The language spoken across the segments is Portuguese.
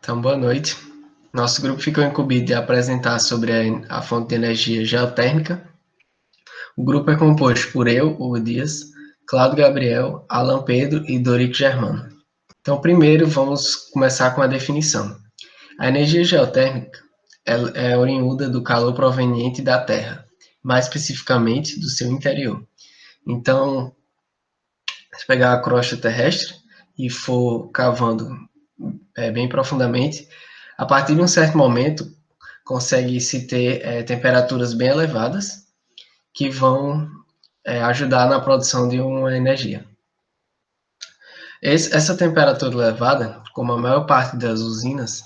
Então, boa noite. Nosso grupo ficou incumbido de apresentar sobre a fonte de energia geotérmica. O grupo é composto por eu, Hugo Dias, Cláudio Gabriel, Alan Pedro e Dorico Germano. Então, primeiro, vamos começar com a definição. A energia geotérmica é oriunda do calor proveniente da Terra, mais especificamente do seu interior. Então, se pegar a crosta terrestre e for cavando bem profundamente, a partir de um certo momento, consegue-se ter temperaturas bem elevadas que vão ajudar na produção de uma energia. Essa temperatura elevada, como a maior parte das usinas,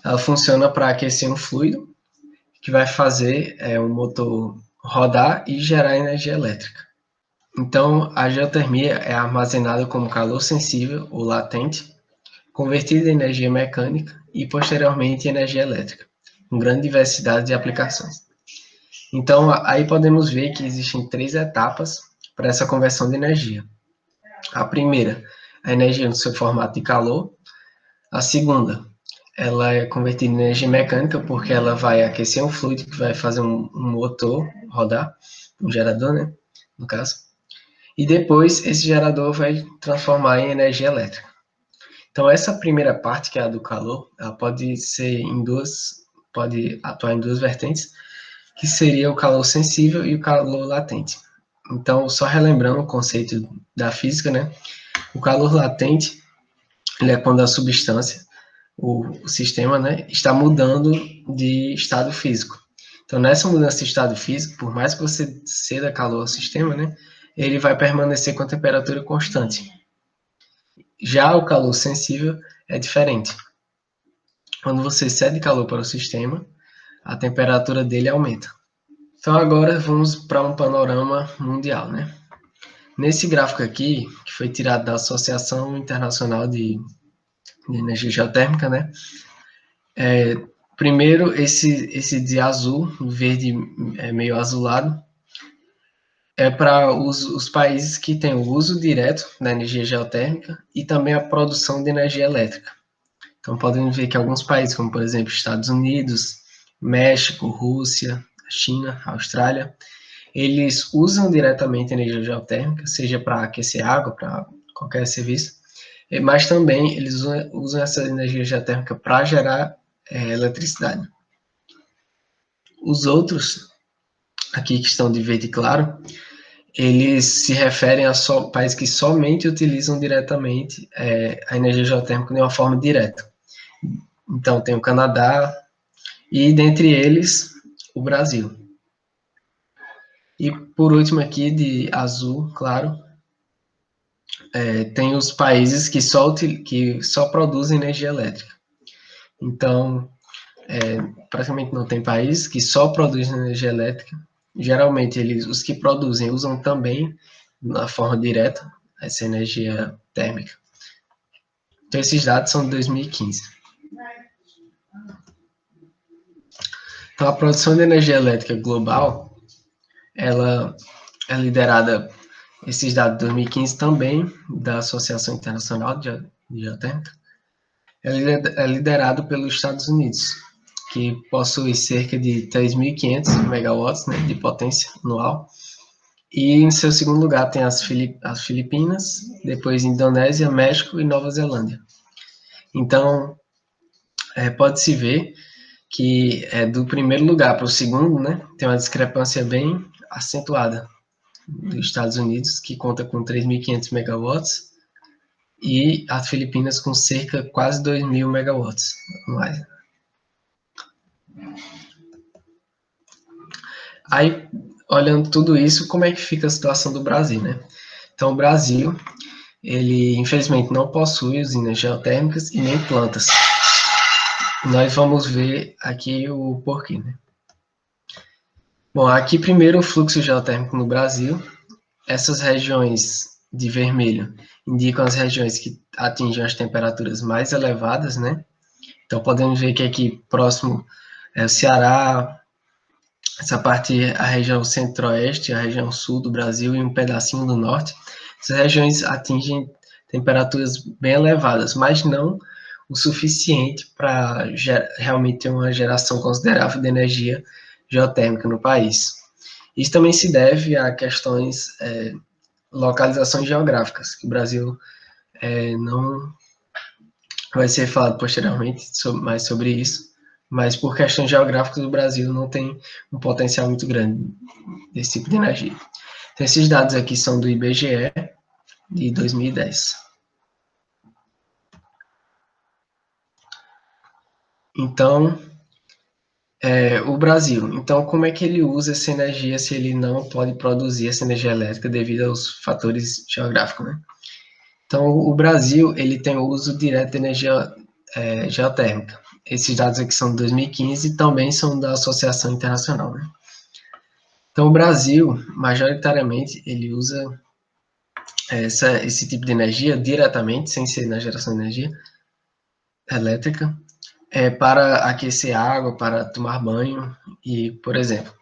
ela funciona para aquecer um fluido que vai fazer o motor rodar e gerar energia elétrica. Então, a geotermia é armazenada como calor sensível ou latente, convertida em energia mecânica e, posteriormente, em energia elétrica, com grande diversidade de aplicações. Então, aí podemos ver que existem 3 etapas para essa conversão de energia. A primeira, a energia no seu formato de calor. A segunda, ela é convertida em energia mecânica, porque ela vai aquecer um fluido que vai fazer um motor rodar, um gerador, né, no caso. E depois, esse gerador vai transformar em energia elétrica. Então, essa primeira parte, que é a do calor, ela pode atuar em duas vertentes, que seria o calor sensível e o calor latente. Então, só relembrando o conceito da física, né? O calor latente, ele é quando a substância, o sistema, né, está mudando de estado físico. Então, nessa mudança de estado físico, por mais que você ceda calor ao sistema, né, ele vai permanecer com a temperatura constante. Já o calor sensível é diferente. Quando você cede calor para o sistema, a temperatura dele aumenta. Então agora vamos para um panorama mundial, né? Nesse gráfico aqui, que foi tirado da Associação Internacional de Energia Geotérmica, né? Primeiro, esse de azul, verde meio azulado, é para os países que têm o uso direto da energia geotérmica e também a produção de energia elétrica. Então podemos ver que alguns países, como por exemplo Estados Unidos, México, Rússia, China, Austrália, eles usam diretamente energia geotérmica, seja para aquecer água, para qualquer serviço, mas também eles usam essa energia geotérmica para gerar eletricidade. Os outros, aqui que estão de verde claro, eles se referem a países que somente utilizam diretamente a energia geotérmica de uma forma direta. Então, tem o Canadá e, dentre eles, o Brasil. E, por último, aqui, de azul, claro, tem os países que só produzem energia elétrica. Então, praticamente não tem país que só produz energia elétrica. Geralmente, os que produzem usam também, na forma direta, essa energia térmica. Então, esses dados são de 2015. Então, a produção de energia elétrica global, ela é liderada, esses dados de 2015 também, da Associação Internacional de Geotérmica, é liderado pelos Estados Unidos, que possui cerca de 3.500 megawatts, né, de potência anual. E em seu segundo lugar tem as Filipinas, depois Indonésia, México e Nova Zelândia. Então, pode-se ver que do primeiro lugar para o segundo, né, tem uma discrepância bem acentuada dos Estados Unidos, que conta com 3.500 megawatts, e as Filipinas com cerca quase 2.000 megawatts. Mais. Aí, olhando tudo isso, como é que fica a situação do Brasil, né? Então, o Brasil, ele infelizmente não possui usinas geotérmicas e nem plantas. Nós vamos ver aqui o porquê, né? Bom, aqui primeiro o fluxo geotérmico no Brasil. Essas regiões de vermelho indicam as regiões que atingem as temperaturas mais elevadas, né? Então podemos ver que aqui próximo é o Ceará, essa parte a região centro-oeste, a região sul do Brasil e um pedacinho do norte. Essas regiões atingem temperaturas bem elevadas, mas não o suficiente para realmente ter uma geração considerável de energia geotérmica no país. Isso também se deve a questões localizações geográficas, que o Brasil não vai ser falado posteriormente mais sobre isso, mas por questões geográficas o Brasil não tem um potencial muito grande desse tipo de energia. Então, esses dados aqui são do IBGE de 2010. Então, o Brasil. Então, como é que ele usa essa energia se ele não pode produzir essa energia elétrica devido aos fatores geográficos, né? Então, o Brasil ele tem o uso direto de energia geotérmica. Esses dados aqui são de 2015 e também são da Associação Internacional, né? Então, o Brasil, majoritariamente, ele usa esse tipo de energia diretamente, sem ser na geração de energia elétrica, para aquecer água, para tomar banho e, por exemplo.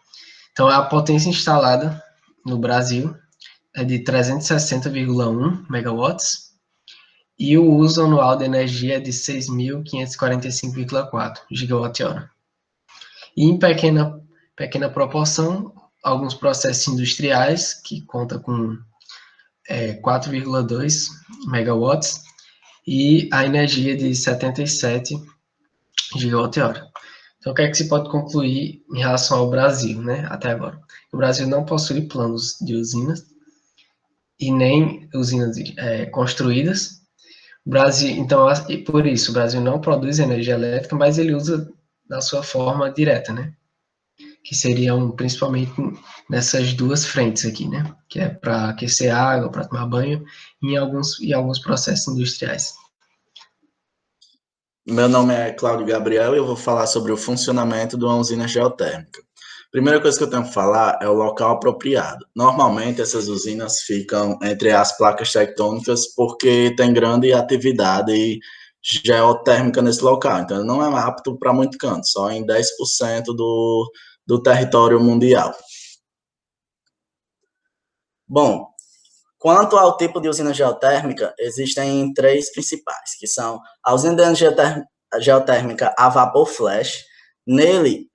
Então, a potência instalada no Brasil é de 360,1 megawatts e o uso anual de energia é de 6.545,4 gigawatt-hora. E em pequena proporção, alguns processos industriais, que conta com 4,2 megawatts, e a energia de 77 gigawatt-hora. Então, o que é que se pode concluir em relação ao Brasil, né, até agora? O Brasil não possui planos de usinas e nem usinas construídas. O Brasil, então, e por isso, o Brasil não produz energia elétrica, mas ele usa da sua forma direta, né? Que seriam principalmente nessas duas frentes aqui, né? Que é para aquecer água, para tomar banho, e alguns processos industriais. Meu nome é Cláudio Gabriel e eu vou falar sobre o funcionamento de uma usina geotérmica. Primeira coisa que eu tenho que falar é o local apropriado. Normalmente essas usinas ficam entre as placas tectônicas porque tem grande atividade geotérmica nesse local, então não é apto para muito canto, só em 10% do território mundial. Bom, quanto ao tipo de usina geotérmica, existem três principais, que são a usina de energia geotérmica a vapor flash. Nele,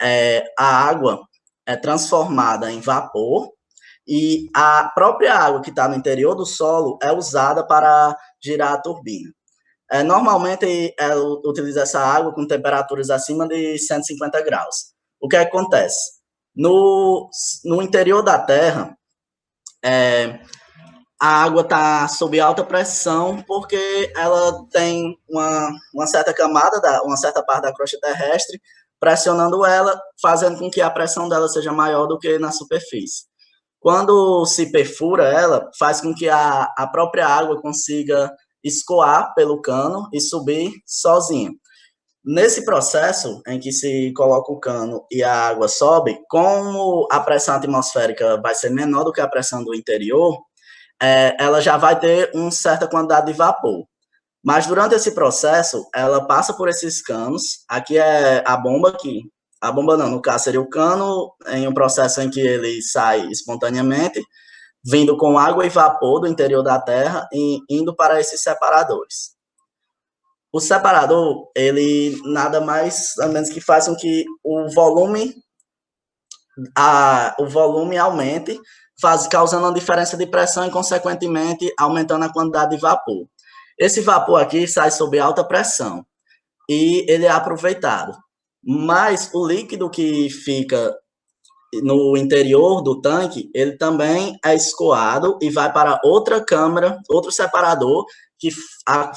a água é transformada em vapor e a própria água que está no interior do solo é usada para girar a turbina. Normalmente, ela utiliza essa água com temperaturas acima de 150 graus. O que acontece? No interior da Terra, a água está sob alta pressão porque ela tem uma certa camada, uma certa parte da crosta terrestre pressionando ela, fazendo com que a pressão dela seja maior do que na superfície. Quando se perfura ela, faz com que a própria água consiga escoar pelo cano e subir sozinha. Nesse processo em que se coloca o cano e a água sobe, como a pressão atmosférica vai ser menor do que a pressão do interior, ela já vai ter uma certa quantidade de vapor. Mas durante esse processo, ela passa por esses canos. Aqui é a bomba, a bomba não, no caso seria o cano, em um processo em que ele sai espontaneamente, vindo com água e vapor do interior da Terra e indo para esses separadores. O separador, ele nada mais ou menos que faz com que o volume aumente, causando uma diferença de pressão e, consequentemente, aumentando a quantidade de vapor. Esse vapor aqui sai sob alta pressão e ele é aproveitado. Mas o líquido que fica no interior do tanque, ele também é escoado e vai para outra câmara, outro separador, que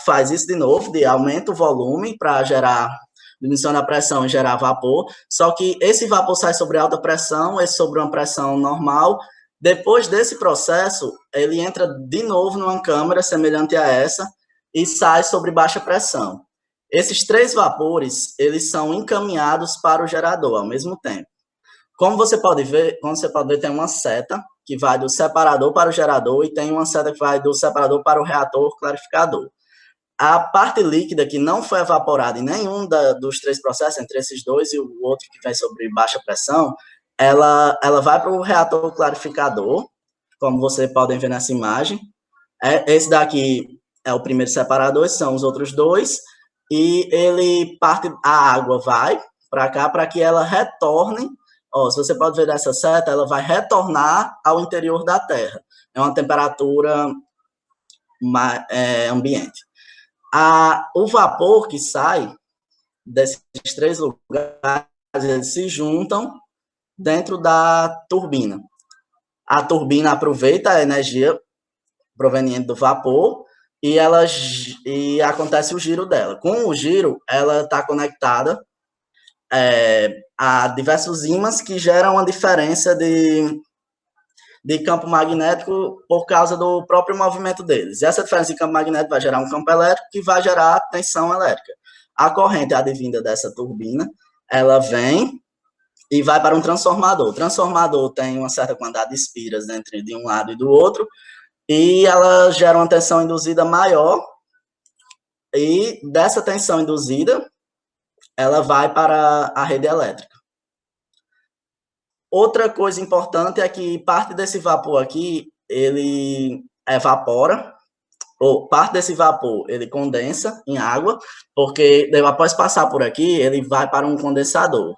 faz isso de novo, aumenta o volume para gerar diminuição da pressão e gerar vapor, só que esse vapor sai sobre alta pressão, esse sobre uma pressão normal. Depois desse processo, ele entra de novo numa câmara semelhante a essa e sai sobre baixa pressão. Esses três vapores, eles são encaminhados para o gerador ao mesmo tempo. Como você pode ver, tem uma seta que vai do separador para o gerador e tem uma seta que vai do separador para o reator clarificador. A parte líquida que não foi evaporada em nenhum dos três processos, entre esses dois e o outro que vem sobre baixa pressão, ela vai para o reator clarificador, como vocês podem ver nessa imagem. Esse daqui é o primeiro separador, esses são os outros dois. e ele parte, a água vai para cá para que ela retorne. Ó, se você pode ver dessa seta, ela vai retornar ao interior da Terra. É uma temperatura ambiente. O vapor que sai desses 3 lugares, eles se juntam dentro da turbina. A turbina aproveita a energia proveniente do vapor e acontece o giro dela. Com o giro, ela está conectada a diversos ímãs que geram uma diferença de campo magnético por causa do próprio movimento deles. E essa diferença de campo magnético vai gerar um campo elétrico que vai gerar tensão elétrica. A corrente advinda dessa turbina, ela vem e vai para um transformador. O transformador tem uma certa quantidade de espiras entre de um lado e do outro, e ela gera uma tensão induzida maior, e dessa tensão induzida, ela vai para a rede elétrica. Outra coisa importante é que parte desse vapor aqui, ele evapora, ou parte desse vapor, ele condensa em água, porque após passar por aqui, ele vai para um condensador.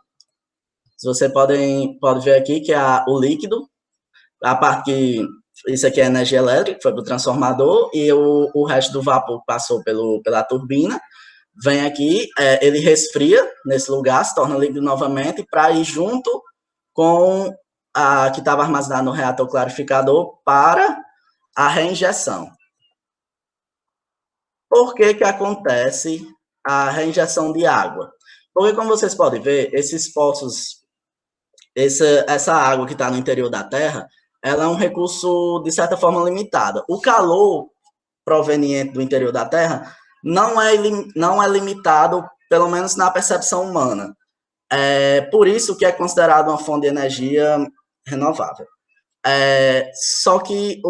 Você pode ver aqui que o líquido, a parte que, isso aqui é energia elétrica, que foi para o transformador, e o resto do vapor que passou pela turbina, vem aqui, ele resfria nesse lugar, se torna líquido novamente, para ir junto com a que estava armazenada no reator clarificador para a reinjeção. Por que que acontece a reinjeção de água? Porque, como vocês podem ver, esses poços, essa água que está no interior da Terra, ela é um recurso, de certa forma, limitado. O calor proveniente do interior da Terra não é limitado, pelo menos na percepção humana. Por isso que é considerado uma fonte de energia renovável. Só que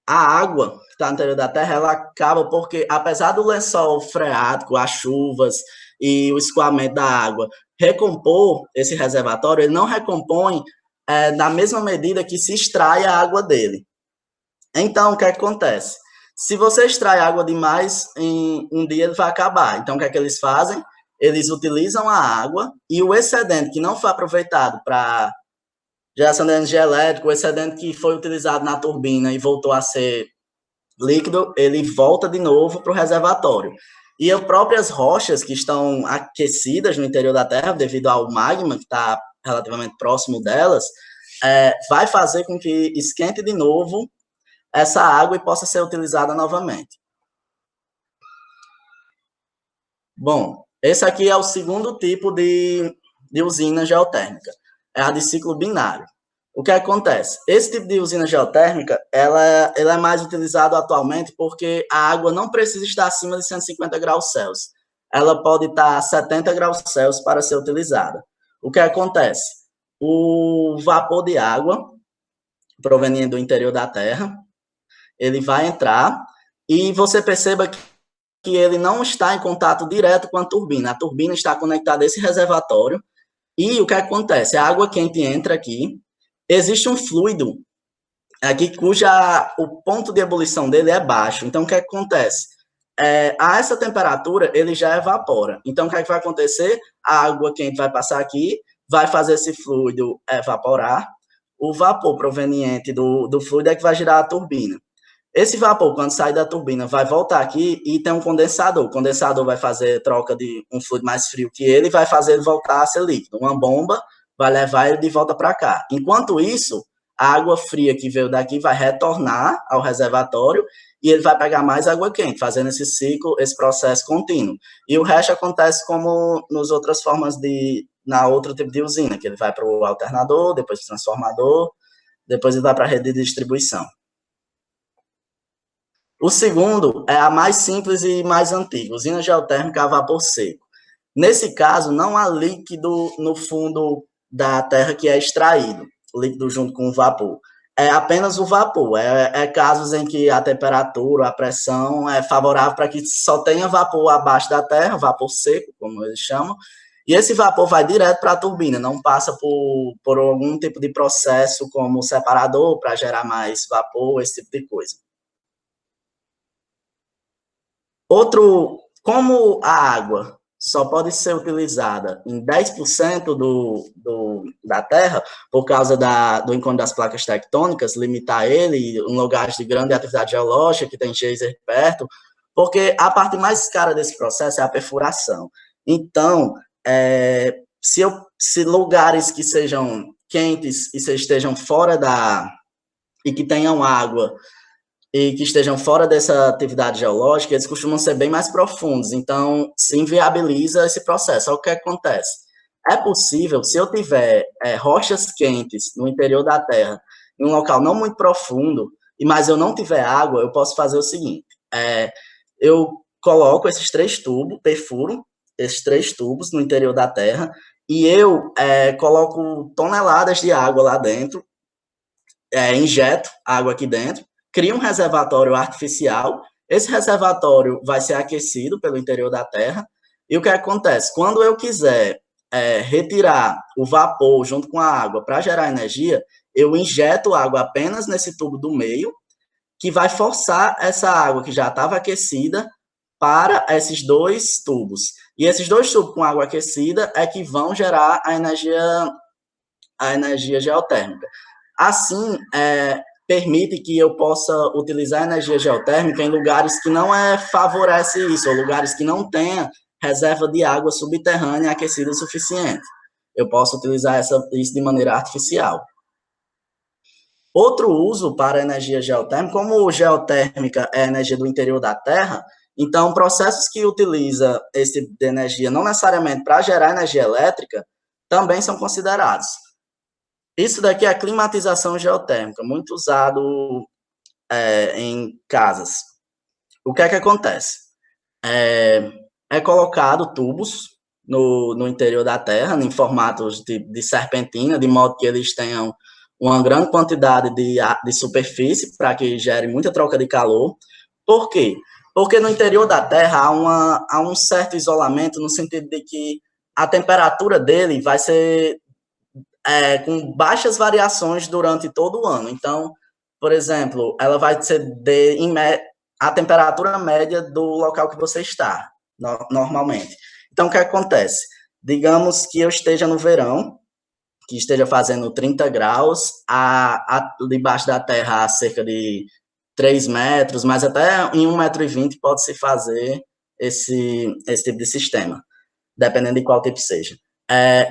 a água que está no interior da Terra, ela acaba porque, apesar do lençol freático, as chuvas e o escoamento da água recompor esse reservatório, ele não recompõe na mesma medida que se extrai a água dele. Então, o que acontece? Se você extrai água demais, em um dia ele vai acabar. Então, o que é que eles fazem? Eles utilizam a água e o excedente que não foi aproveitado para geração de energia elétrica, o excedente que foi utilizado na turbina e voltou a ser líquido, ele volta de novo para o reservatório. E as próprias rochas que estão aquecidas no interior da Terra, devido ao magma que está relativamente próximo delas, vai fazer com que esquente de novo essa água e possa ser utilizada novamente. Bom, esse aqui é o segundo tipo de usina geotérmica, é a de ciclo binário. O que acontece? Esse tipo de usina geotérmica, ela é mais utilizado atualmente porque a água não precisa estar acima de 150 graus Celsius. Ela pode estar a 70 graus Celsius para ser utilizada. O que acontece? O vapor de água proveniente do interior da Terra, ele vai entrar e você perceba que ele não está em contato direto com a turbina. A turbina está conectada a esse reservatório e o que acontece? A água quente entra aqui, existe um fluido aqui o ponto de ebulição dele é baixo. Então, o que acontece? A essa temperatura, ele já evapora. Então, o que vai acontecer? A água quente vai passar aqui, vai fazer esse fluido evaporar. O vapor proveniente do fluido é que vai girar a turbina. Esse vapor, quando sai da turbina, vai voltar aqui e tem um condensador. O condensador vai fazer troca de um fluido mais frio que ele, vai fazer ele voltar a ser líquido. Uma bomba vai levar ele de volta para cá. Enquanto isso, a água fria que veio daqui vai retornar ao reservatório e ele vai pegar mais água quente, fazendo esse ciclo, esse processo contínuo. E o resto acontece como nas outras formas na outro tipo de usina, que ele vai para o alternador, depois para o transformador, depois ele vai para a rede de distribuição. O segundo é a mais simples e mais antiga, usina geotérmica a vapor seco. Nesse caso, não há líquido no fundo da terra que é extraído, líquido junto com o vapor. É apenas o vapor. Casos em que a temperatura, a pressão é favorável para que só tenha vapor abaixo da terra, vapor seco, como eles chamam, e esse vapor vai direto para a turbina, não passa por algum tipo de processo como separador para gerar mais vapor, esse tipo de coisa. Como a água só pode ser utilizada em 10% da Terra, por causa do encontro das placas tectônicas, limitar ele em lugares de grande atividade geológica, que tem geyser perto, porque a parte mais cara desse processo é a perfuração. Então, se lugares que sejam quentes e estejam fora e que tenham água e que estejam fora dessa atividade geológica, eles costumam ser bem mais profundos, então se inviabiliza esse processo. O que acontece? É possível, se eu tiver rochas quentes no interior da Terra, em um local não muito profundo, mas eu não tiver água, eu posso fazer o seguinte, eu coloco esses 3 tubos, perfuro esses 3 tubos no interior da Terra, e eu coloco toneladas de água lá dentro, injeto água aqui dentro, cria um reservatório artificial, esse reservatório vai ser aquecido pelo interior da Terra, e o que acontece? Quando eu quiser retirar o vapor junto com a água para gerar energia, eu injeto água apenas nesse tubo do meio, que vai forçar essa água que já estava aquecida para esses 2 tubos. E esses 2 tubos com água aquecida é que vão gerar a energia geotérmica. Assim, permite que eu possa utilizar a energia geotérmica em lugares que não favorece isso, ou lugares que não tenha reserva de água subterrânea aquecida o suficiente. Eu posso utilizar isso de maneira artificial. Outro uso para a energia geotérmica, como geotérmica é a energia do interior da Terra, então processos que utilizam esse tipo de energia não necessariamente para gerar energia elétrica, também são considerados. Isso daqui é a climatização geotérmica, muito usado em casas. O que é que acontece? É colocado tubos no interior da Terra, em formatos de serpentina, de modo que eles tenham uma grande quantidade de superfície para que gere muita troca de calor. Por quê? Porque no interior da Terra há um certo isolamento, no sentido de que a temperatura dele vai ser com baixas variações durante todo o ano. Então, por exemplo, ela vai ser a temperatura média do local que você está, normalmente. Então, o que acontece? Digamos que eu esteja no verão, que esteja fazendo 30 graus, debaixo da terra a cerca de 3 metros, mas até em 1,20 m pode-se fazer esse tipo de sistema, dependendo de qual tipo seja.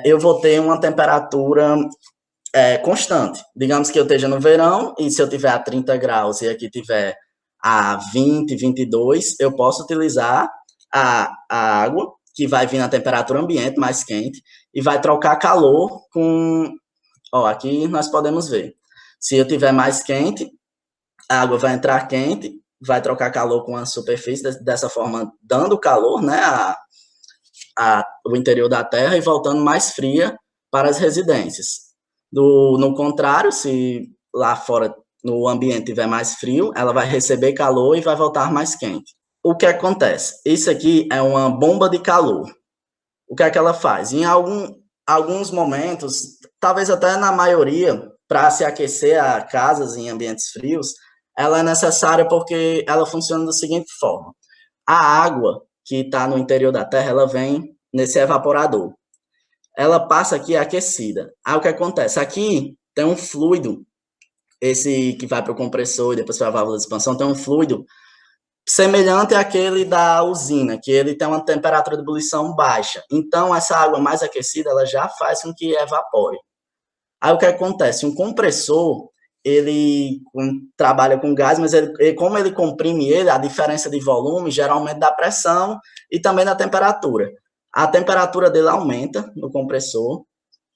Eu vou ter uma temperatura constante. Digamos que eu esteja no verão, e se eu tiver a 30 graus e aqui tiver a 20, 22, eu posso utilizar a água, que vai vir na temperatura ambiente, mais quente, e vai trocar calor com... aqui nós podemos ver. Se eu tiver mais quente, a água vai entrar quente, vai trocar calor com a superfície, dessa forma dando calor, né, o interior da Terra, e voltando mais fria para as residências. No contrário, se lá fora no ambiente tiver mais frio, ela vai receber calor e vai voltar mais quente. O que acontece? Isso aqui é uma bomba de calor. O que é que ela faz? Em alguns momentos, talvez até na maioria, para se aquecer a casas em ambientes frios, ela é necessária porque ela funciona da seguinte forma. A água que está no interior da Terra, ela vem nesse evaporador. Ela passa aqui aquecida. Aí o que acontece? Aqui tem um fluido, esse que vai para o compressor e depois para a válvula de expansão, tem um fluido semelhante àquele da usina, que ele tem uma temperatura de ebulição baixa. Então, essa água mais aquecida, ela já faz com que evapore. Aí o que acontece? Um compressor, ele trabalha com gás, mas como ele comprime ele, a diferença de volume geralmente dá pressão e também da temperatura. A temperatura dele aumenta no compressor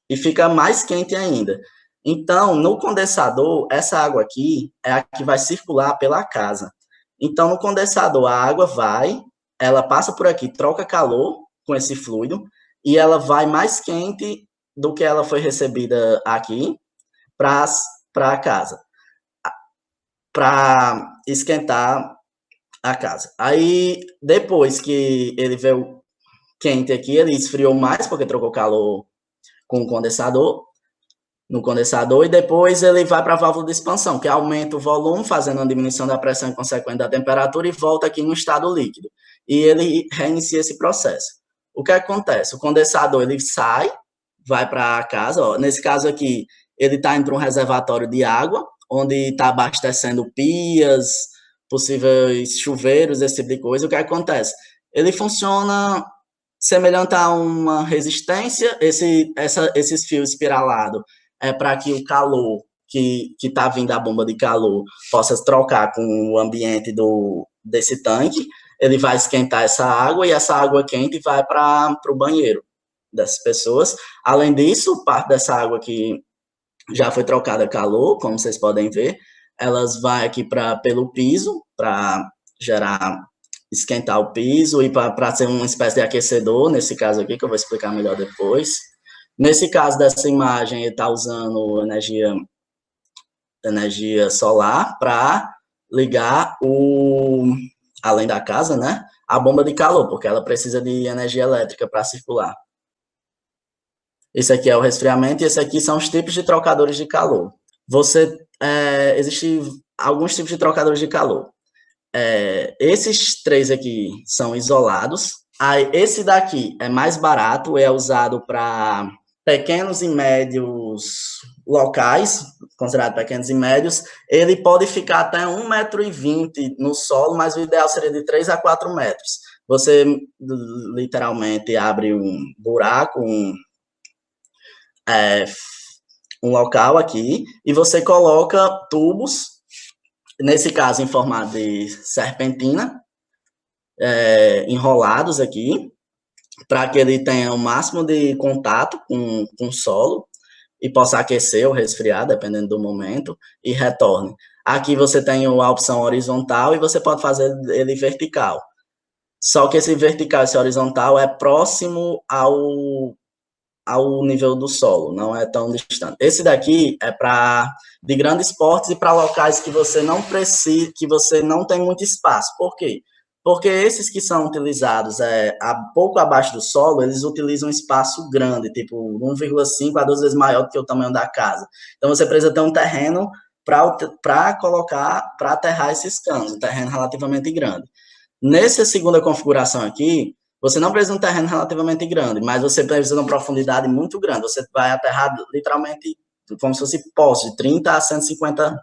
e fica mais quente ainda. Então, no condensador, essa água aqui é a que vai circular pela casa. Então, no condensador, a água ela passa por aqui, troca calor com esse fluido, e ela vai mais quente do que ela foi recebida aqui para a casa, para esquentar a casa. Aí, depois que ele veio quente aqui, ele esfriou mais, porque trocou calor com o condensador, no condensador, e depois ele vai para a válvula de expansão, que aumenta o volume, fazendo uma diminuição da pressão em consequência da temperatura, e volta aqui no estado líquido. e ele reinicia esse processo. O que acontece? O condensador, ele sai, vai para a casa, ó, nesse caso aqui, ele está indo para um reservatório de água, onde está abastecendo pias, possíveis chuveiros, esse tipo de coisa. O que acontece? Ele funciona semelhante a uma resistência, esses fios espiralados é para que o calor que está vindo da bomba de calor possa trocar com o ambiente desse tanque, ele vai esquentar essa água e essa água quente vai para o banheiro dessas pessoas. Além disso, parte dessa água que já foi trocada a calor, como vocês podem ver, elas vão aqui pelo piso, para esquentar o piso e para ser uma espécie de aquecedor, nesse caso aqui, que eu vou explicar melhor depois. Nesse caso dessa imagem, ele está usando energia solar para ligar além da casa, né, a bomba de calor, porque ela precisa de energia elétrica para circular. Esse aqui é o resfriamento e esse aqui são os tipos de trocadores de calor. Existem alguns tipos de trocadores de calor. Esses três aqui são isolados. Aí, esse daqui é mais barato, é usado para pequenos e médios locais, considerado pequenos e médios. Ele pode ficar até 1,20 m no solo, mas o ideal seria de 3 a 4 metros. Você literalmente abre um buraco, um local aqui, e você coloca tubos, nesse caso em formato de serpentina, enrolados aqui, para que ele tenha o máximo de contato com o solo e possa aquecer ou resfriar, dependendo do momento, e retorne. Aqui você tem a opção horizontal e você pode fazer ele vertical. Só que esse vertical, esse horizontal, é próximo ao nível do solo, não é tão distante. Esse daqui é de grandes portes e para locais que você não precisa, que você não tem muito espaço. Por quê? Porque esses que são utilizados pouco abaixo do solo, eles utilizam um espaço grande, tipo 1,5 a 2 vezes maior do que o tamanho da casa. Então você precisa ter um terreno para colocar, para aterrar esses canos, um terreno relativamente grande. Nessa segunda configuração aqui, você não precisa de um terreno relativamente grande, mas você precisa de uma profundidade muito grande. Você vai aterrar literalmente como se fosse poços de 30 a 150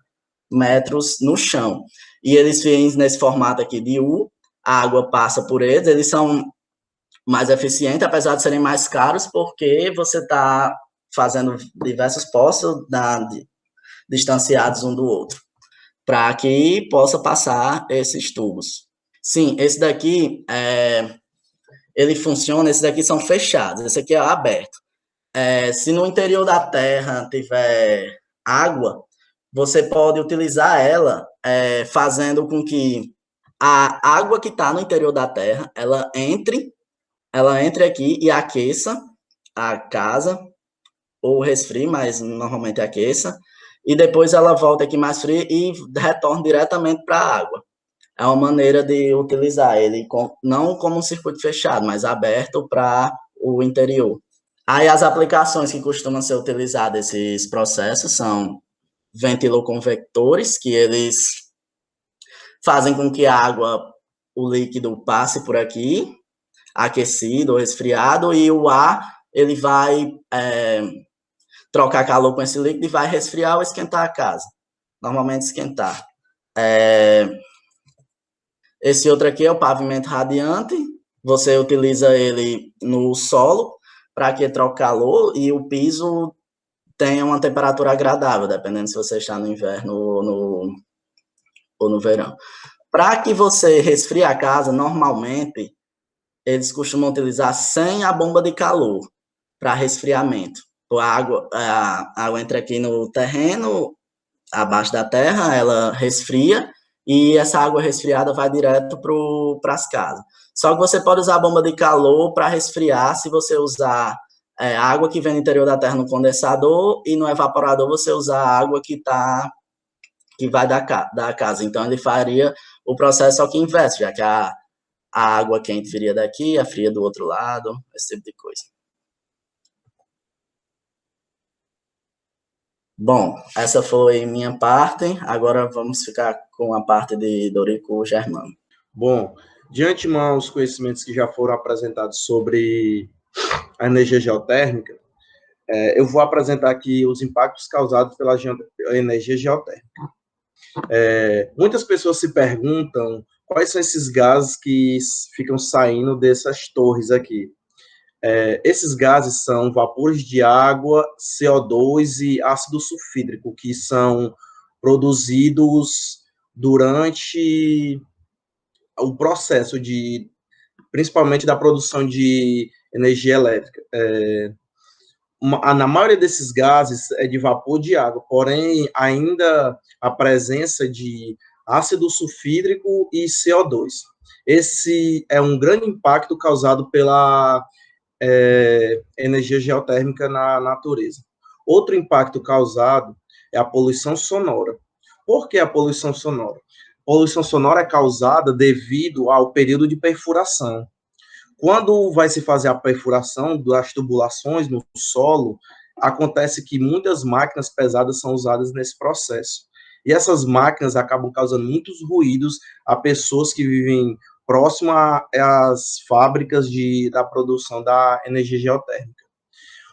metros no chão. E eles vêm nesse formato aqui de U, a água passa por eles são mais eficientes, apesar de serem mais caros, porque você está fazendo diversos poços distanciados um do outro, para que possa passar esses tubos. Sim, esse daqui ele funciona, esses daqui são fechados, esse aqui é aberto. Se no interior da terra tiver água, você pode utilizar ela fazendo com que a água que está no interior da terra, ela entre aqui e aqueça a casa, ou resfrie, mas normalmente aqueça, e depois ela volta aqui mais fria e retorna diretamente para a água. É uma maneira de utilizar ele, não como um circuito fechado, mas aberto para o interior. Aí as aplicações que costumam ser utilizadas esses processos são ventiloconvectores, que eles fazem com que a água, o líquido, passe por aqui, aquecido ou resfriado, e o ar ele vai trocar calor com esse líquido e vai resfriar ou esquentar a casa. Normalmente esquentar. Esse outro aqui é o pavimento radiante. Você utiliza ele no solo para que troque calor e o piso tenha uma temperatura agradável, dependendo se você está no inverno ou no verão. Para que você resfrie a casa, normalmente, eles costumam utilizar sem a bomba de calor para resfriamento. A água entra aqui no terreno, abaixo da terra, ela resfria, e essa água resfriada vai direto para as casas. Só que você pode usar a bomba de calor para resfriar se você usar a água que vem do interior da terra no condensador, e no evaporador você usar a água que vai da casa. Então, ele faria o processo só que inverso, já que a água quente viria daqui, a fria do outro lado, esse tipo de coisa. Bom, essa foi minha parte. Agora vamos ficar com a parte de Dorico Germano. Bom, De antemão, os conhecimentos que já foram apresentados sobre a energia geotérmica, eu vou apresentar aqui os impactos causados pela energia geotérmica. Muitas pessoas se perguntam quais são esses gases que ficam saindo dessas torres aqui. Esses gases são vapores de água, CO2 e ácido sulfídrico, que são produzidos durante o processo principalmente da produção de energia elétrica. Na maioria desses gases é de vapor de água, porém ainda a presença de ácido sulfídrico e CO2. Esse é um grande impacto causado pela energia geotérmica na natureza. Outro impacto causado é a poluição sonora. Por que a poluição sonora? A poluição sonora é causada devido ao período de perfuração. Quando vai se fazer a perfuração das tubulações no solo, acontece que muitas máquinas pesadas são usadas nesse processo. E essas máquinas acabam causando muitos ruídos a pessoas que vivem próximo às fábricas da produção da energia geotérmica.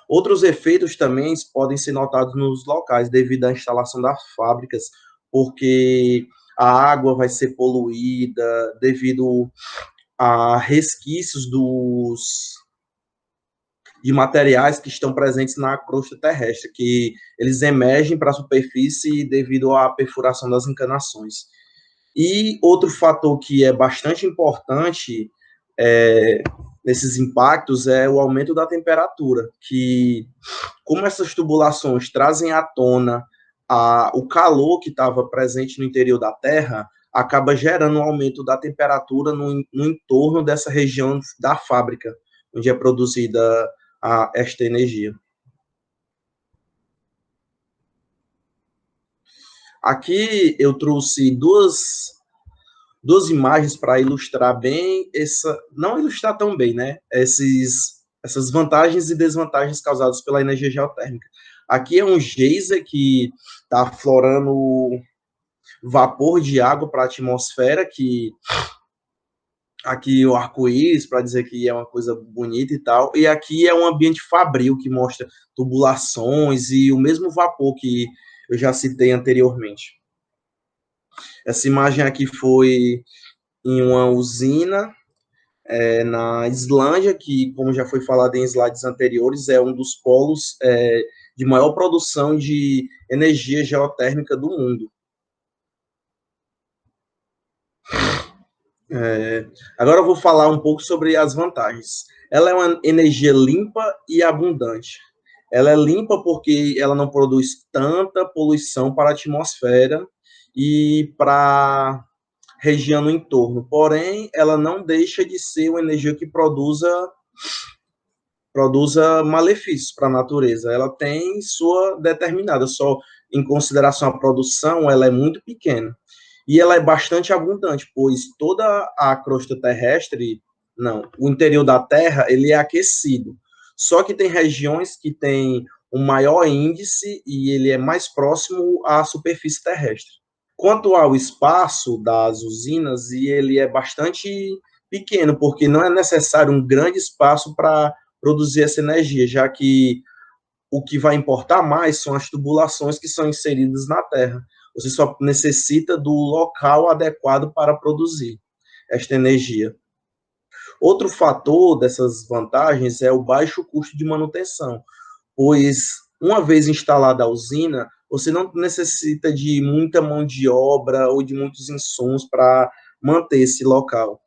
Outros efeitos também podem ser notados nos locais devido à instalação das fábricas, porque a água vai ser poluída devido a resquícios de materiais que estão presentes na crosta terrestre, que eles emergem para a superfície devido à perfuração das encanações. E outro fator que é bastante importante nesses impactos é o aumento da temperatura, que como essas tubulações trazem à tona o calor que estava presente no interior da Terra, acaba gerando um aumento da temperatura no entorno dessa região da fábrica, onde é produzida esta energia. Aqui eu trouxe duas imagens para ilustrar bem não ilustrar tão bem, né? Essas vantagens e desvantagens causadas pela energia geotérmica. Aqui é um geyser que está aflorando vapor de água para a atmosfera, que aqui o arco-íris, para dizer que é uma coisa bonita e tal, e aqui é um ambiente fabril, que mostra tubulações e o mesmo vapor que eu já citei anteriormente. Essa imagem aqui foi em uma usina na Islândia, que, como já foi falado em slides anteriores, é um dos polos de maior produção de energia geotérmica do mundo. Agora eu vou falar um pouco sobre as vantagens. Ela é uma energia limpa e abundante. Ela é limpa porque ela não produz tanta poluição para a atmosfera e para a região no entorno. Porém, ela não deixa de ser uma energia que produza malefícios para a natureza. Ela tem sua determinada, só em consideração à produção, ela é muito pequena. E ela é bastante abundante, pois toda a crosta terrestre, o interior da Terra, ele é aquecido. Só que tem regiões que têm um maior índice e ele é mais próximo à superfície terrestre. Quanto ao espaço das usinas, ele é bastante pequeno, porque não é necessário um grande espaço para produzir essa energia, já que o que vai importar mais são as tubulações que são inseridas na Terra. Você só necessita do local adequado para produzir esta energia. Outro fator dessas vantagens é o baixo custo de manutenção, pois uma vez instalada a usina, você não necessita de muita mão de obra ou de muitos insumos para manter esse local.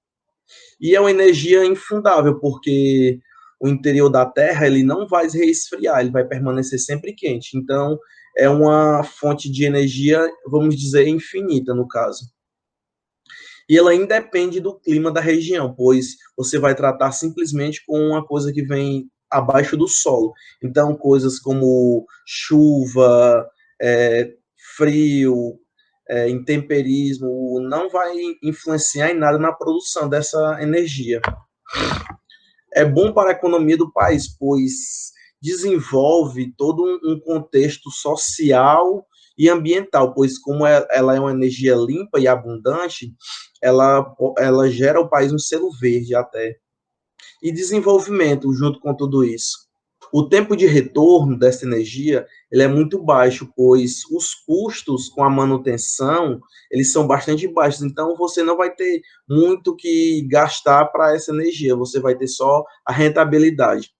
E é uma energia infundável, porque o interior da Terra ele não vai resfriar, ele vai permanecer sempre quente. Então, é uma fonte de energia, vamos dizer, infinita, no caso. E ela independe do clima da região, pois você vai tratar simplesmente com uma coisa que vem abaixo do solo. Então, coisas como chuva, frio, intemperismo, não vai influenciar em nada na produção dessa energia. É bom para a economia do país, pois desenvolve todo um contexto social e ambiental, pois como ela é uma energia limpa e abundante, ela gera ao país um selo verde até. E desenvolvimento junto com tudo isso. O tempo de retorno dessa energia ele é muito baixo, pois os custos com a manutenção eles são bastante baixos, então você não vai ter muito que gastar para essa energia, você vai ter só a rentabilidade.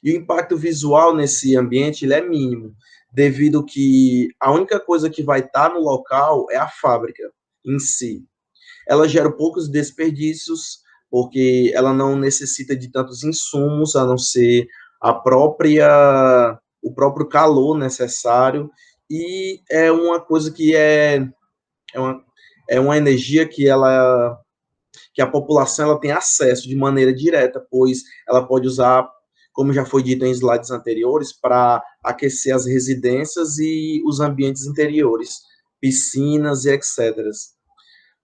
E o impacto visual nesse ambiente ele é mínimo, devido que a única coisa que vai estar no local é a fábrica em si. Ela gera poucos desperdícios, porque ela não necessita de tantos insumos, a não ser o próprio calor necessário, e é uma coisa que é, uma, é uma energia que a população ela tem acesso de maneira direta, pois ela pode usar, como já foi dito em slides anteriores, para aquecer as residências e os ambientes interiores, piscinas e etc.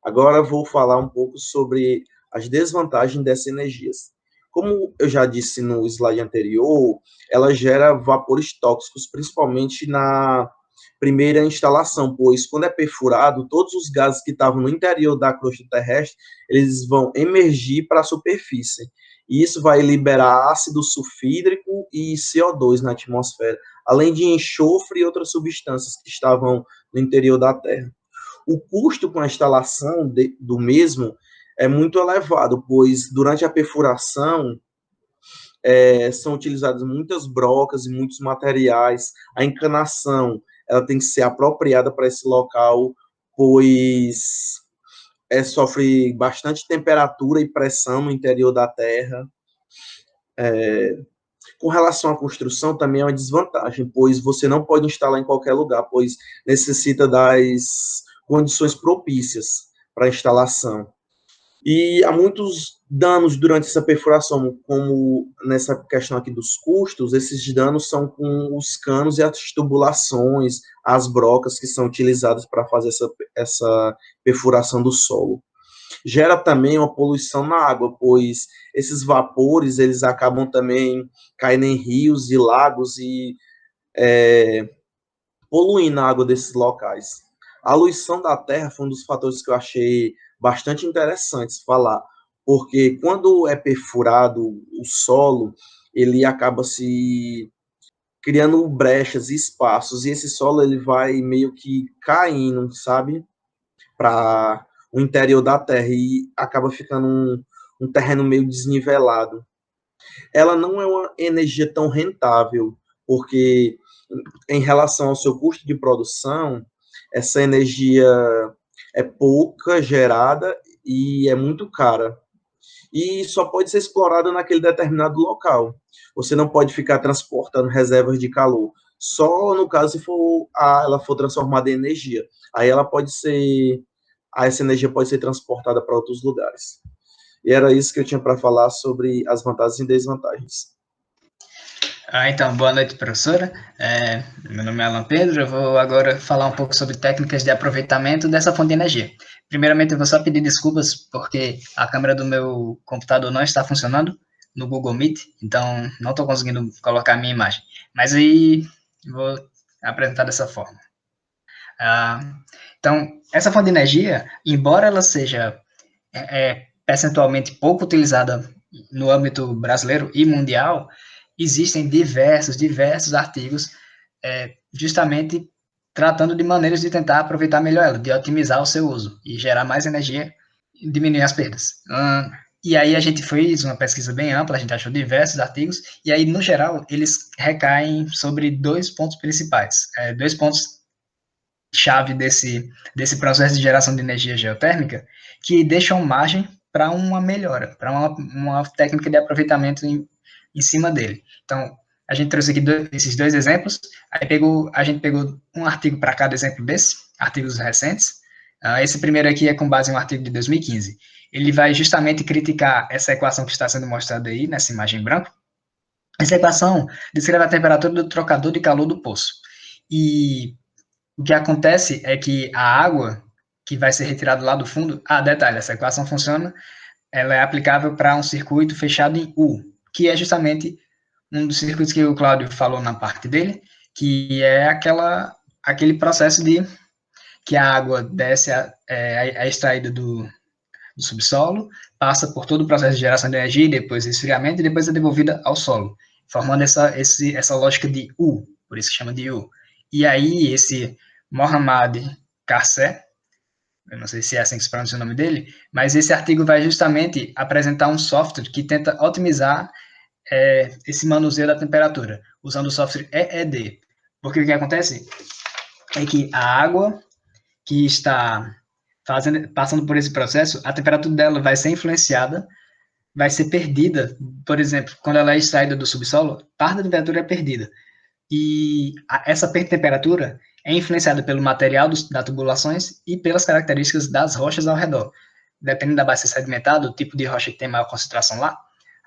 Agora vou falar um pouco sobre as desvantagens dessas energias. Como eu já disse no slide anterior, ela gera vapores tóxicos, principalmente na primeira instalação, pois quando é perfurado, todos os gases que estavam no interior da crosta terrestre, eles vão emergir para a superfície. E isso vai liberar ácido sulfídrico e CO2 na atmosfera, além de enxofre e outras substâncias que estavam no interior da Terra. O custo com a instalação do mesmo é muito elevado, pois durante a perfuração são utilizadas muitas brocas e muitos materiais. A encanação ela tem que ser apropriada para esse local, pois sofre bastante temperatura e pressão no interior da terra. Com relação à construção, também é uma desvantagem, pois você não pode instalar em qualquer lugar, pois necessita das condições propícias para a instalação. E há muitos danos durante essa perfuração, como nessa questão aqui dos custos, esses danos são com os canos e as tubulações, as brocas que são utilizadas para fazer essa perfuração do solo. Gera também uma poluição na água, pois esses vapores eles acabam também caindo em rios e lagos e poluindo a água desses locais. A poluição da terra foi um dos fatores que eu achei bastante interessantes falar, porque quando é perfurado o solo, ele acaba se criando brechas e espaços, e esse solo ele vai meio que caindo, sabe, para o interior da terra e acaba ficando um terreno meio desnivelado. Ela não é uma energia tão rentável, porque em relação ao seu custo de produção, essa energia é pouca gerada e é muito cara. E só pode ser explorada naquele determinado local. Você não pode ficar transportando reservas de calor. Só no caso se ela for transformada em energia. Aí essa energia pode ser transportada para outros lugares. E era isso que eu tinha para falar sobre as vantagens e desvantagens. Então, boa noite, professora. Meu nome é Alan Pedro, eu vou agora falar um pouco sobre técnicas de aproveitamento dessa fonte de energia. Primeiramente, eu vou só pedir desculpas, porque a câmera do meu computador não está funcionando no Google Meet, então não estou conseguindo colocar a minha imagem. Mas aí, vou apresentar dessa forma. Então, essa fonte de energia, embora ela seja percentualmente pouco utilizada no âmbito brasileiro e mundial, existem diversos artigos justamente tratando de maneiras de tentar aproveitar melhor ela, de otimizar o seu uso e gerar mais energia e diminuir as perdas. E aí a gente fez uma pesquisa bem ampla, a gente achou diversos artigos, e aí, no geral, eles recaem sobre dois pontos principais, dois pontos chave desse processo de geração de energia geotérmica, que deixam margem para uma melhora, para uma técnica de aproveitamento em cima dele. Então, a gente trouxe aqui esses dois exemplos, aí a gente pegou um artigo para cada exemplo artigos recentes. Esse primeiro aqui é com base em um artigo de 2015. Ele vai justamente criticar essa equação que está sendo mostrada aí, nessa imagem em branco. Essa equação descreve a temperatura do trocador de calor do poço. E o que acontece é que a água que vai ser retirada lá do fundo... detalhe, essa equação funciona, ela é aplicável para um circuito fechado em U, que é justamente um dos circuitos que o Cláudio falou na parte dele, que é aquele processo de que a água desce, é extraída do subsolo, passa por todo o processo de geração de energia, depois esfriamento, e depois é devolvida ao solo, formando essa lógica de U, por isso que chama de U. E aí, esse Mohammad Kassé, eu não sei se é assim que se pronuncia o nome dele, mas esse artigo vai justamente apresentar um software que tenta otimizar esse manuseio da temperatura, usando o software EED. Porque o que acontece é que a água que está passando por esse processo, a temperatura dela vai ser influenciada, vai ser perdida. Por exemplo, quando ela é extraída do subsolo, parte da temperatura é perdida. E essa perda de temperatura é influenciada pelo material das tubulações e pelas características das rochas ao redor. Dependendo da base sedimentada, o tipo de rocha que tem maior concentração lá,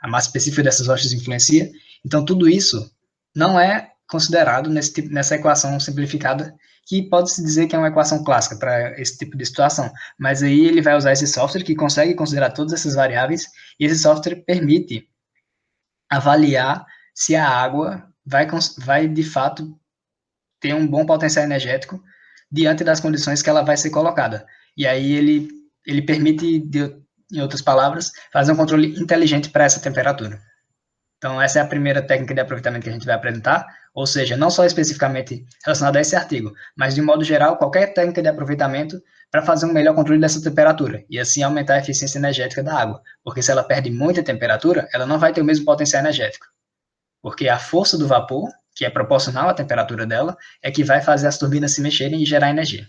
a massa específica dessas rochas influencia. Então, tudo isso não é considerado nessa equação simplificada, que pode-se dizer que é uma equação clássica para esse tipo de situação. Mas aí ele vai usar esse software que consegue considerar todas essas variáveis, e esse software permite avaliar se a água vai de fato ter um bom potencial energético diante das condições que ela vai ser colocada. E aí ele permite, em outras palavras, fazer um controle inteligente para essa temperatura. Então, essa é a primeira técnica de aproveitamento que a gente vai apresentar, ou seja, não só especificamente relacionada a esse artigo, mas, de modo geral, qualquer técnica de aproveitamento para fazer um melhor controle dessa temperatura e, assim, aumentar a eficiência energética da água. Porque se ela perde muita temperatura, ela não vai ter o mesmo potencial energético. Porque a força do vapor, que é proporcional à temperatura dela, é que vai fazer as turbinas se mexerem e gerar energia.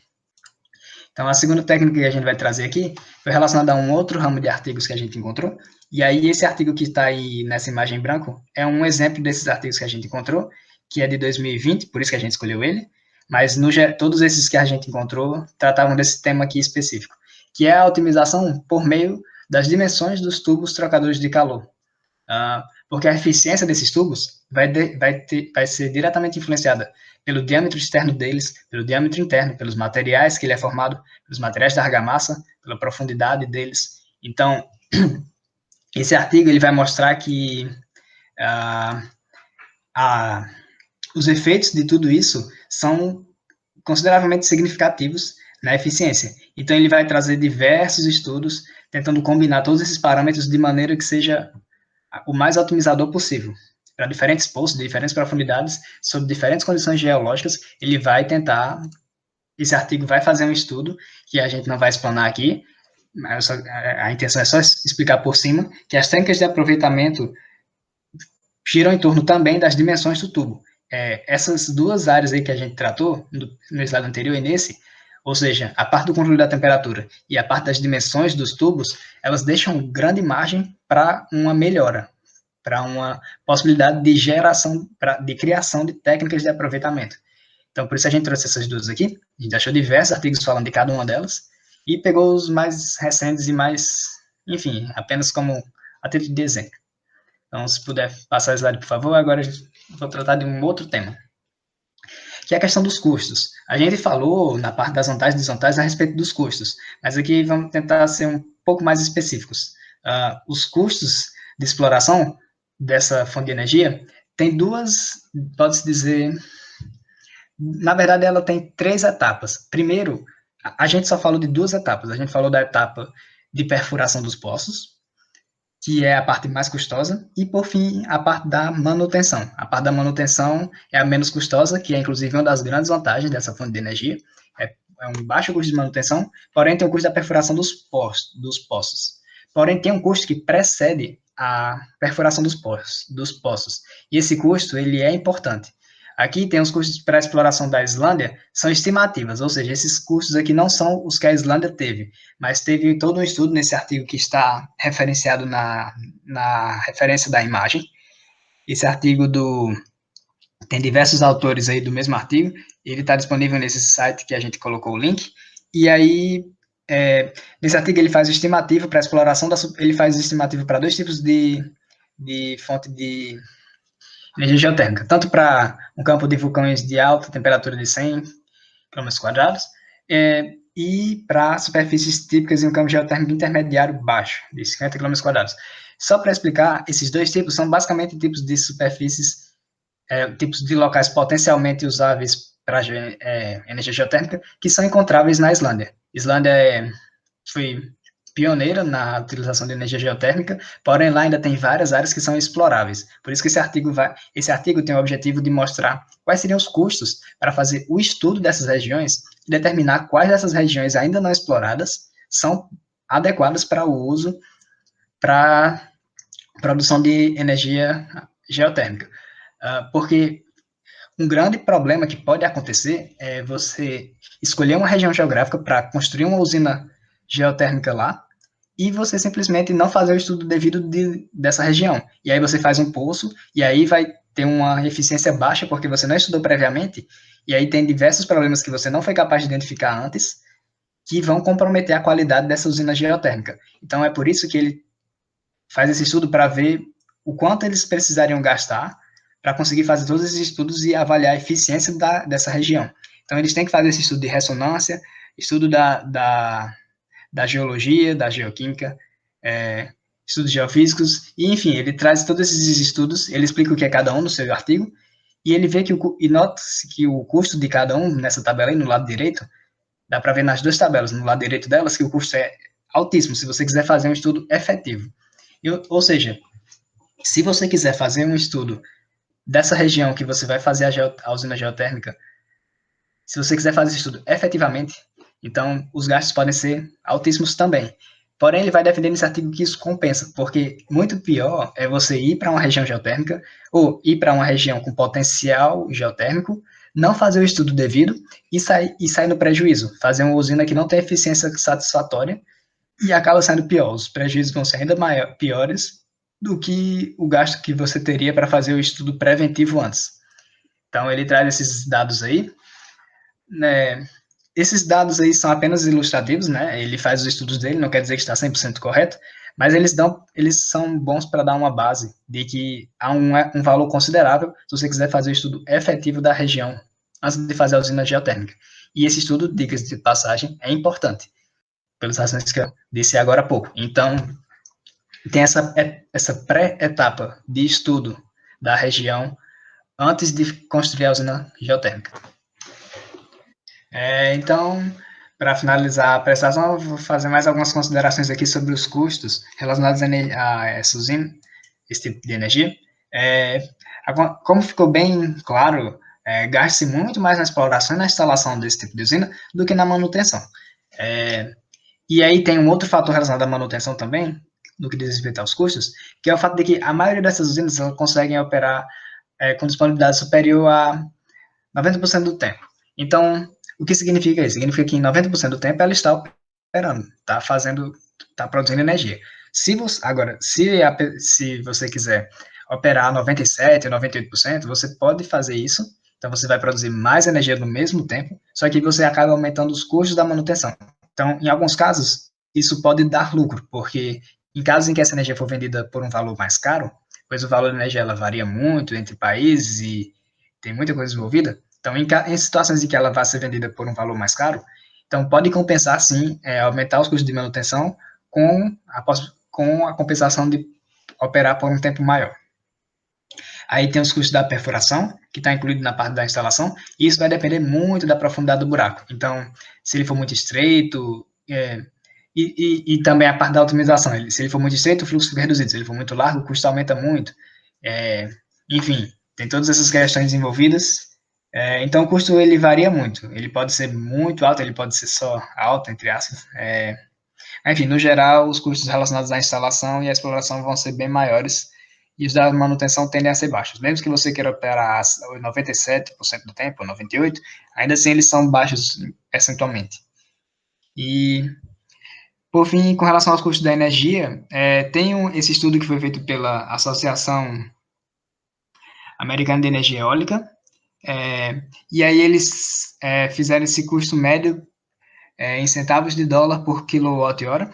Então, a segunda técnica que a gente vai trazer aqui foi relacionada a um outro ramo de artigos que a gente encontrou, e aí esse artigo que está aí nessa imagem em branco é um exemplo desses artigos que a gente encontrou, que é de 2020, por isso que a gente escolheu ele, mas todos esses que a gente encontrou tratavam desse tema aqui específico, que é a otimização por meio das dimensões dos tubos trocadores de calor. Porque a eficiência desses tubos vai ser diretamente influenciada pelo diâmetro externo deles, pelo diâmetro interno, pelos materiais que ele é formado, pelos materiais da argamassa, pela profundidade deles. Então, esse artigo ele vai mostrar que os efeitos de tudo isso são consideravelmente significativos na eficiência. Então, ele vai trazer diversos estudos tentando combinar todos esses parâmetros de maneira que seja o mais otimizador possível. Para diferentes poços, de diferentes profundidades, sob diferentes condições geológicas, ele vai tentar, esse artigo vai fazer um estudo, que a gente não vai explanar aqui, mas a intenção é só explicar por cima, que as técnicas de aproveitamento giram em torno também das dimensões do tubo. Essas duas áreas aí que a gente tratou, no slide anterior e nesse, ou seja, a parte do controle da temperatura e a parte das dimensões dos tubos, elas deixam grande margem para uma melhora, para uma possibilidade de geração, de criação de técnicas de aproveitamento. Então, por isso a gente trouxe essas duas aqui. A gente achou diversos artigos falando de cada uma delas e pegou os mais recentes e mais, enfim, apenas como a título de exemplo. Então, se puder passar o slide, por favor, agora eu vou tratar de um outro tema, que é a questão dos custos. A gente falou na parte das vantagens e desvantagens a respeito dos custos, mas aqui vamos tentar ser um pouco mais específicos. Os custos de exploração dessa fonte de energia tem duas, pode-se dizer, na verdade ela tem 3 etapas. Primeiro, a gente só falou de 2 etapas. A gente falou da etapa de perfuração dos poços, que é a parte mais custosa, e, por fim, a parte da manutenção. A parte da manutenção é a menos custosa, que é, inclusive, uma das grandes vantagens dessa fonte de energia. É um baixo custo de manutenção, porém tem o custo da perfuração dos poços. Porém, tem um custo que precede a perfuração dos poços. E esse custo, ele é importante. Aqui tem os custos para a exploração da Islândia, são estimativas, ou seja, esses custos aqui não são os que a Islândia teve, mas teve todo um estudo nesse artigo que está referenciado na referência da imagem. Esse artigo tem diversos autores aí do mesmo artigo, ele está disponível nesse site que a gente colocou o link, e aí, nesse artigo ele faz estimativa para a exploração, ele faz estimativa para 2 tipos de fonte de energia geotérmica, tanto para um campo de vulcões de alta temperatura de 100 km², e para superfícies típicas em um campo geotérmico intermediário baixo, de 50 km². Só para explicar, esses 2 tipos são basicamente tipos de superfícies, tipos de locais potencialmente usáveis para energia geotérmica, que são encontráveis na Islândia. Islândia foi pioneira na utilização de energia geotérmica, porém lá ainda tem várias áreas que são exploráveis. Por isso que esse artigo tem o objetivo de mostrar quais seriam os custos para fazer o estudo dessas regiões e determinar quais dessas regiões ainda não exploradas são adequadas para o uso para produção de energia geotérmica. Porque um grande problema que pode acontecer é você escolher uma região geográfica para construir uma usina geotérmica lá e você simplesmente não fazer o estudo devido dessa região. E aí você faz um poço e aí vai ter uma eficiência baixa porque você não estudou previamente e aí tem diversos problemas que você não foi capaz de identificar antes que vão comprometer a qualidade dessa usina geotérmica. Então é por isso que ele faz esse estudo para ver o quanto eles precisariam gastar para conseguir fazer todos esses estudos e avaliar a eficiência dessa região. Então, eles têm que fazer esse estudo de ressonância, estudo da geologia, da geoquímica, estudos geofísicos, e, enfim, ele traz todos esses estudos, ele explica o que é cada um no seu artigo, e ele vê e nota-se que o custo de cada um, nessa tabela aí, no lado direito, dá para ver nas duas tabelas, no lado direito delas, que o custo é altíssimo, se você quiser fazer um estudo efetivo. Ou seja, se você quiser fazer um estudo dessa região que você vai fazer a usina geotérmica, se você quiser fazer esse estudo efetivamente, então os gastos podem ser altíssimos também. Porém, ele vai defender nesse artigo que isso compensa, porque muito pior é você ir para uma região geotérmica ou ir para uma região com potencial geotérmico, não fazer o estudo devido e sair no prejuízo, fazer uma usina que não tem eficiência satisfatória e acaba saindo pior. Os prejuízos vão ser ainda piores do que o gasto que você teria para fazer o estudo preventivo antes. Então, ele traz esses dados aí. Né? Esses dados aí são apenas ilustrativos, né? Ele faz os estudos dele, não quer dizer que está 100% correto, mas eles são bons para dar uma base de que há um valor considerável se você quiser fazer o estudo efetivo da região antes de fazer a usina geotérmica. E esse estudo, dicas de passagem, é importante, pelas razões que eu disse agora há pouco. Então, tem essa pré-etapa de estudo da região antes de construir a usina geotérmica. Então, para finalizar a apresentação, eu vou fazer mais algumas considerações aqui sobre os custos relacionados a essa usina, esse tipo de energia. Como ficou bem claro, gasta-se muito mais na exploração e na instalação desse tipo de usina do que na manutenção. E aí tem um outro fator relacionado à manutenção também, no que diz respeito aos custos, que é o fato de que a maioria dessas usinas conseguem operar com disponibilidade superior a 90% do tempo. Então, o que significa isso? Significa que em 90% do tempo ela está operando, está produzindo energia. Se você quiser operar 97% ou 98%, você pode fazer isso, então você vai produzir mais energia no mesmo tempo, só que você acaba aumentando os custos da manutenção. Então, em alguns casos, isso pode dar lucro, porque em casos em que essa energia for vendida por um valor mais caro, pois o valor da energia ela varia muito entre países e tem muita coisa envolvida, então em situações em que ela vai ser vendida por um valor mais caro, então pode compensar sim, aumentar os custos de manutenção com a compensação de operar por um tempo maior. Aí tem os custos da perfuração, que está incluído na parte da instalação, e isso vai depender muito da profundidade do buraco. Então, se ele for muito estreito, e também a parte da otimização. Se ele for muito estreito, o fluxo fica reduzido. Se ele for muito largo, o custo aumenta muito. Enfim, tem todas essas questões envolvidas. Então, o custo ele varia muito. Ele pode ser muito alto, ele pode ser só alto, entre aspas. Enfim, no geral, os custos relacionados à instalação e à exploração vão ser bem maiores e os da manutenção tendem a ser baixos. Mesmo que você queira operar 97% do tempo, 98%, ainda assim eles são baixos percentualmente. E, por fim, com relação aos custos da energia, tem esse estudo que foi feito pela Associação Americana de Energia Eólica, e aí eles fizeram esse custo médio em centavos de dólar por quilowatt-hora,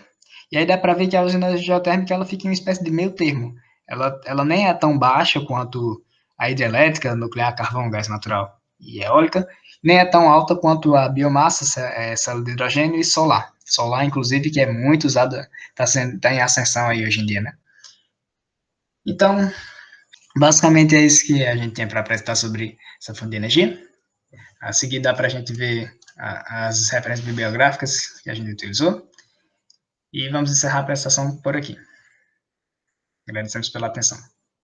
e aí dá para ver que a usina geotérmica ela fica em uma espécie de meio termo. Ela nem é tão baixa quanto a hidrelétrica, nuclear, carvão, gás natural e eólica, nem é tão alta quanto a biomassa, célula de hidrogênio e solar. Solar, inclusive, que é muito usada, está em ascensão aí hoje em dia, né? Então, basicamente é isso que a gente tem para apresentar sobre essa fonte de energia. A seguir dá para a gente ver as referências bibliográficas que a gente utilizou. E vamos encerrar a apresentação por aqui. Agradecemos pela atenção.